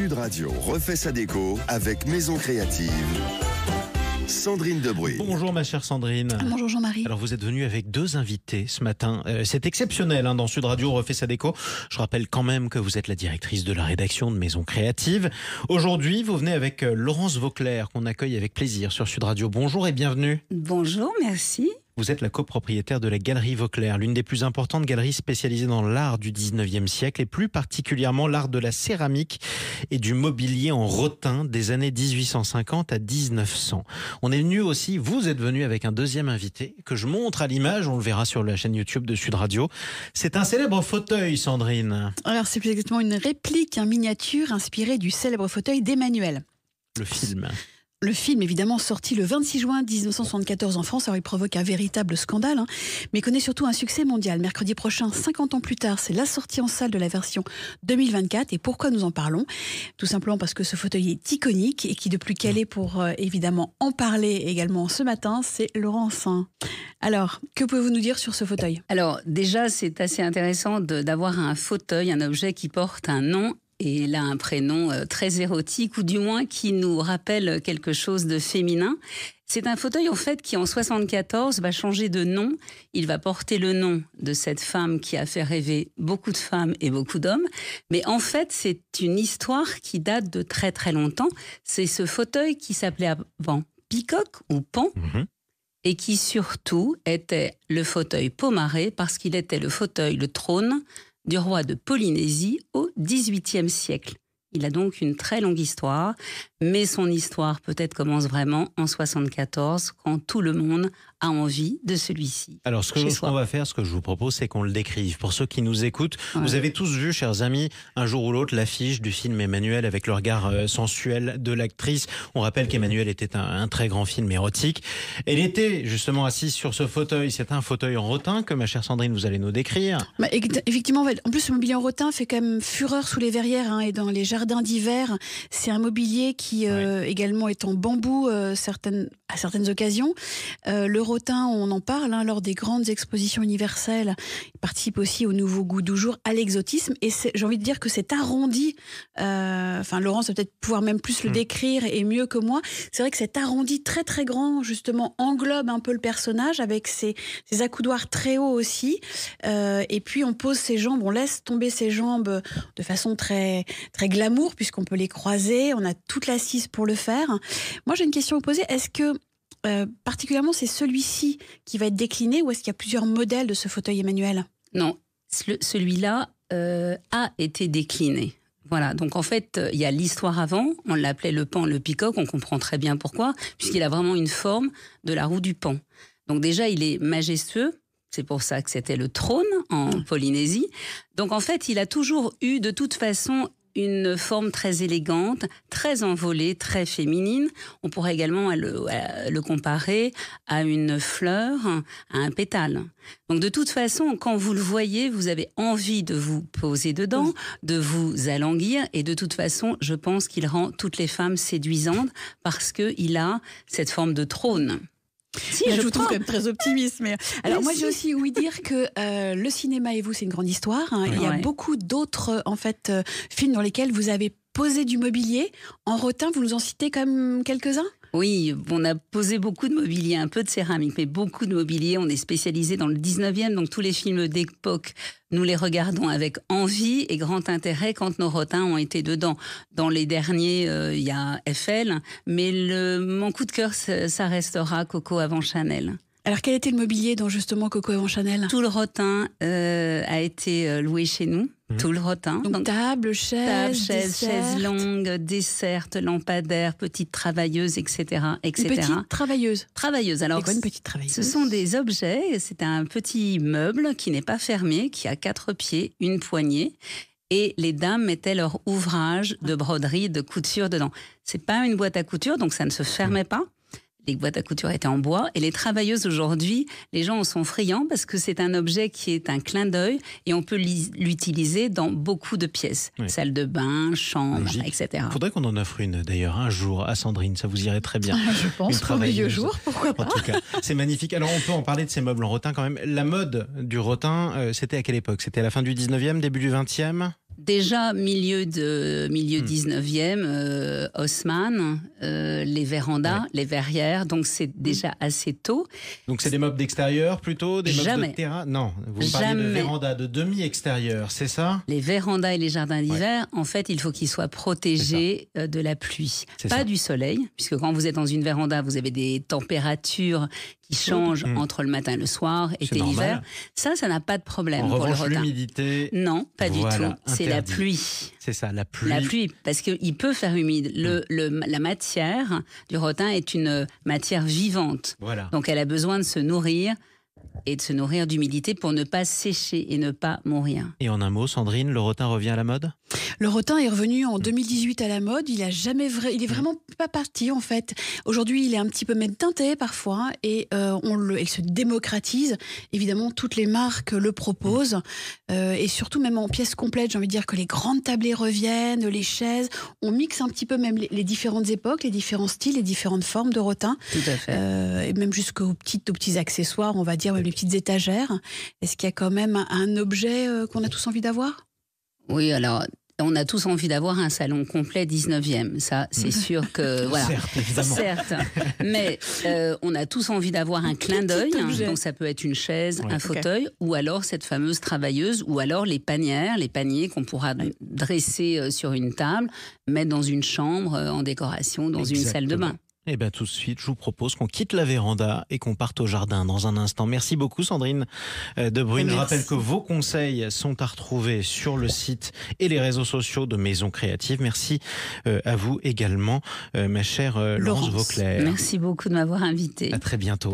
Sud Radio refait sa déco avec Maison Créative. Sandrine Debruy. Bonjour ma chère Sandrine. Bonjour Jean-Marie. Alors vous êtes venue avec deux invités ce matin. C'est exceptionnel dans Sud Radio refait sa déco. Je rappelle quand même que vous êtes la directrice de la rédaction de Maison Créative. Aujourd'hui, vous venez avec Laurence Vauclair qu'on accueille avec plaisir sur Sud Radio. Bonjour et bienvenue. Bonjour, merci. Vous êtes la copropriétaire de la Galerie Vauclair, l'une des plus importantes galeries spécialisées dans l'art du 19e siècle et plus particulièrement l'art de la céramique et du mobilier en rotin des années 1850 à 1900. On est venu aussi, vous êtes venu avec un deuxième invité que je montre à l'image, on le verra sur la chaîne YouTube de Sud Radio. C'est un célèbre fauteuil, Sandrine. Alors c'est plus exactement une réplique, un miniature inspiré du célèbre fauteuil d'Emmanuel. Le film. Le film, évidemment, sorti le 26 juin 1974 en France, alors il provoque un véritable scandale, mais connaît surtout un succès mondial. Mercredi prochain, 50 ans plus tard, c'est la sortie en salle de la version 2024. Et pourquoi nous en parlons ? Tout simplement parce que ce fauteuil est iconique et qui de plus calé pour évidemment en parler également ce matin, c'est Laurence. Alors, que pouvez-vous nous dire sur ce fauteuil ? Alors déjà, c'est assez intéressant d'avoir un fauteuil, un objet qui porte un nom et là un prénom très érotique, ou du moins qui nous rappelle quelque chose de féminin. C'est un fauteuil en fait qui en 74 va changer de nom. Il va porter le nom de cette femme qui a fait rêver beaucoup de femmes et beaucoup d'hommes. Mais en fait, c'est une histoire qui date de très très longtemps. C'est ce fauteuil qui s'appelait avant Peacock ou Pan. Et qui surtout était le fauteuil Pomaré parce qu'il était le fauteuil, le trône du roi de Polynésie au XVIIIe siècle. Il a donc une très longue histoire, mais son histoire peut-être commence vraiment en 74, quand tout le monde a envie de celui-ci. Alors ce qu'on va faire, ce que je vous propose, c'est qu'on le décrive. Pour ceux qui nous écoutent, vous avez tous vu, chers amis, un jour ou l'autre, l'affiche du film Emmanuel avec le regard sensuel de l'actrice. On rappelle qu'Emmanuel était un très grand film érotique. Elle était justement assise sur ce fauteuil. C'est un fauteuil en rotin que ma chère Sandrine, vous allez nous décrire. Effectivement, en plus, le mobilier en rotin fait quand même fureur sous les verrières et dans les jardins d'hiver. C'est un mobilier qui également est en bambou à certaines occasions. Le rotin, on en parle lors des grandes expositions universelles. Il participe aussi au nouveau goût du jour, à l'exotisme. Et j'ai envie de dire que c'est arrondi. Laurence va peut-être pouvoir même plus le décrire et mieux que moi. C'est vrai que cet arrondi très très grand, justement, englobe un peu le personnage avec ses accoudoirs très hauts aussi. Et puis on pose ses jambes, on laisse tomber ses jambes de façon très très glamour puisqu'on peut les croiser. On a toute l'assise pour le faire. Moi, j'ai une question à vous poser. Est-ce que particulièrement c'est celui-ci qui va être décliné ou est-ce qu'il y a plusieurs modèles de ce fauteuil Emmanuel ? Non, celui-là a été décliné. Voilà, donc en fait, il y a l'histoire avant, on l'appelait le Pan, le Peacock, on comprend très bien pourquoi, puisqu'il a vraiment une forme de la roue du Pan. Donc déjà, il est majestueux, c'est pour ça que c'était le trône en Polynésie. Donc en fait, il a toujours eu de toute façon une forme très élégante, très envolée, très féminine. On pourrait également le comparer à une fleur, à un pétale. Donc de toute façon, quand vous le voyez, vous avez envie de vous poser dedans, de vous alanguir. Et de toute façon, je pense qu'il rend toutes les femmes séduisantes parce qu'il a cette forme de trône. Si, je vous trouve quand même très optimiste. Mais... Alors moi, j'ai aussi ouï dire que le cinéma et vous, c'est une grande histoire. Il y a beaucoup d'autres films dans lesquels vous avez posé du mobilier. En rotin, vous nous en citez quand même quelques-uns ? Oui, on a posé beaucoup de mobilier, un peu de céramique, mais beaucoup de mobilier. On est spécialisé dans le 19e, donc tous les films d'époque, nous les regardons avec envie et grand intérêt quand nos rotins ont été dedans. Dans les derniers, il y a Eiffel, mais mon coup de cœur, ça restera Coco avant Chanel. Alors, quel était le mobilier dont justement Coco avant Chanel ? Tout le rotin a été loué chez nous. Tout le rotin. Donc table, chaises longues, dessertes, lampadaires, petites travailleuses, etc. etc. Une petite travailleuse. Travailleuse. Alors, c'est quoi une petite travailleuse ? Ce sont des objets, c'est un petit meuble qui n'est pas fermé, qui a 4 pieds, une poignée. Et les dames mettaient leur ouvrage de broderie, de couture dedans. C'est pas une boîte à couture, donc ça ne se fermait pas. Les boîtes à couture étaient en bois et les travailleuses aujourd'hui, les gens en sont friands parce que c'est un objet qui est un clin d'œil et on peut l'utiliser dans beaucoup de pièces. Oui. Salle de bain, chambre, etc. Il faudrait qu'on en offre une d'ailleurs un jour à Sandrine, ça vous irait très bien. Je pense qu'au milieu jour, pourquoi pas. En tout cas, c'est magnifique. Alors on peut en parler de ces meubles en rotin quand même. La mode du rotin, c'était à quelle époque ? C'était à la fin du 19e, début du 20e ? Déjà, milieu 19e, Haussmann, les vérandas, les verrières, donc c'est déjà assez tôt. Donc c'est des meubles d'extérieur plutôt, des meubles de terrain? Non, vous me parlez de vérandas, de demi-extérieur, c'est ça? Les vérandas et les jardins d'hiver, en fait, il faut qu'ils soient protégés de la pluie, pas du soleil, puisque quand vous êtes dans une véranda, vous avez des températures qui changent entre le matin et le soir, été et l'hiver. Ça n'a pas de problème pour le rotin. L'humidité... Non, pas du tout. C'est la pluie. C'est ça, la pluie. La pluie, parce qu'il peut faire humide. La matière du rotin est une matière vivante. Voilà. Donc elle a besoin de se nourrir et de se nourrir d'humidité pour ne pas sécher et ne pas mourir. Et en un mot, Sandrine, le rotin revient à la mode? Le rotin est revenu en 2018 à la mode. Il est vraiment pas parti en fait. Aujourd'hui, il est un petit peu même teinté parfois et il se démocratise. Évidemment, toutes les marques le proposent et surtout même en pièces complètes. J'ai envie de dire que les grandes tablées reviennent, les chaises. On mixe un petit peu même les différentes époques, les différents styles, les différentes formes de rotin. Tout à fait. Et même jusqu'aux petits accessoires, on va dire, même les petites étagères. Est-ce qu'il y a quand même un objet qu'on a tous envie d'avoir? Oui, alors... On a tous envie d'avoir un salon complet 19e, ça c'est sûr que... voilà. Certes, évidemment. Certes, mais on a tous envie d'avoir un clin d'œil, donc ça peut être une chaise, un fauteuil, ou alors cette fameuse travailleuse, ou alors les paniers qu'on pourra dresser sur une table, mettre dans une chambre, en décoration, dans une salle de bain. Et bien tout de suite, je vous propose qu'on quitte la véranda et qu'on parte au jardin dans un instant. Merci beaucoup Sandrine De Bruyne. Je rappelle que vos conseils sont à retrouver sur le site et les réseaux sociaux de Maison Créative. Merci à vous également, ma chère Laurence Vauclair. Merci beaucoup de m'avoir invitée. À très bientôt.